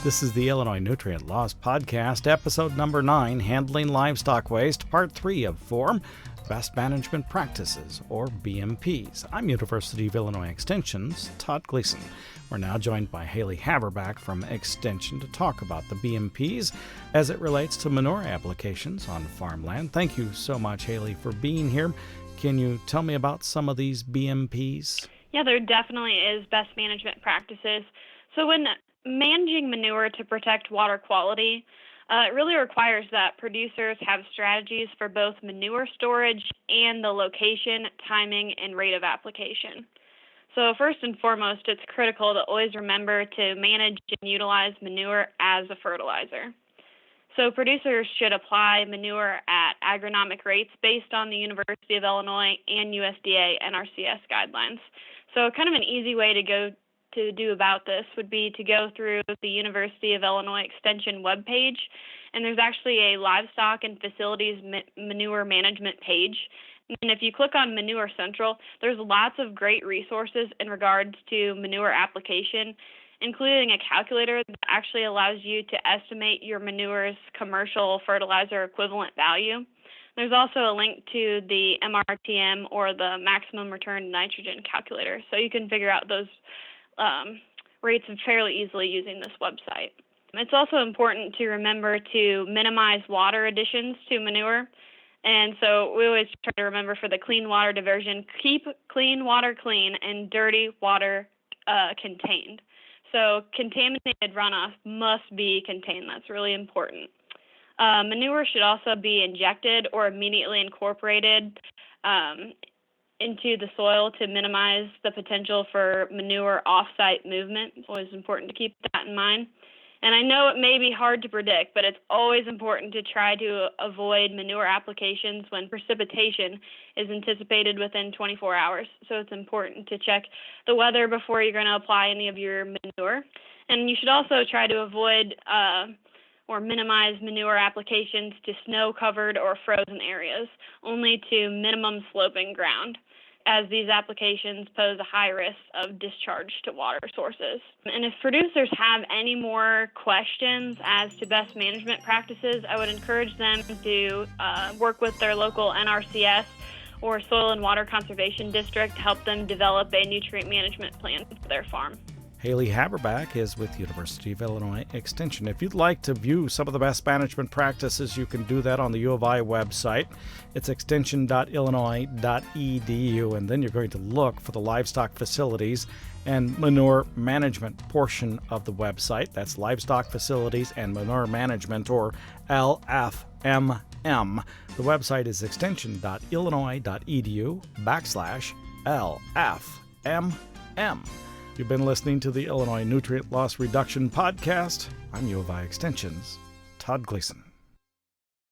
This is the Illinois Nutrient Loss Podcast, episode number 9, Handling Livestock Waste, part 3 of 4, Best Management Practices, or BMPs. I'm University of Illinois Extension's Todd Gleason. We're now joined by Haley Haverback from Extension to talk about the BMPs as it relates to manure applications on farmland. Thank you so much, Haley, for being here. Can you tell me about some of these BMPs? Yeah, there definitely is best management practices. So when managing manure to protect water quality, it really requires that producers have strategies for both manure storage and the location, timing, and rate of application. So first and foremost, it's critical to always remember to manage and utilize manure as a fertilizer. So producers should apply manure at agronomic rates based on the University of Illinois and USDA NRCS guidelines. So kind of an easy way to do about this would be to go through the University of Illinois Extension webpage, and there's actually a livestock and facilities manure management page. And if you click on Manure Central, there's lots of great resources in regards to manure application, including a calculator that actually allows you to estimate your manure's commercial fertilizer equivalent value. There's also a link to the MRTM, or the maximum return nitrogen calculator, so you can figure out those rates fairly easily using this website. It's also important to remember to minimize water additions to manure. And so we always try to remember for the clean water diversion, keep clean water clean and dirty water contained. So contaminated runoff must be contained. That's really important. Manure should also be injected or immediately incorporated into the soil to minimize the potential for manure off-site movement. It's always important to keep that in mind. And I know it may be hard to predict, but it's always important to try to avoid manure applications when precipitation is anticipated within 24 hours. So it's important to check the weather before you're going to apply any of your manure. And you should also try to avoid or minimize manure applications to snow-covered or frozen areas, only to minimum sloping ground, as these applications pose a high risk of discharge to water sources. And if producers have any more questions as to best management practices, I would encourage them to work with their local NRCS or Soil and Water Conservation District to help them develop a nutrient management plan for their farm. Haley Haverback is with University of Illinois Extension. If you'd like to view some of the best management practices, you can do that on the U of I website. It's extension.illinois.edu, and then you're going to look for the livestock facilities and manure management portion of the website. That's livestock facilities and manure management, or LFMM. The website is extension.illinois.edu/LFMM. You've been listening to the Illinois Nutrient Loss Reduction Podcast. I'm U of I Extension's Todd Gleason.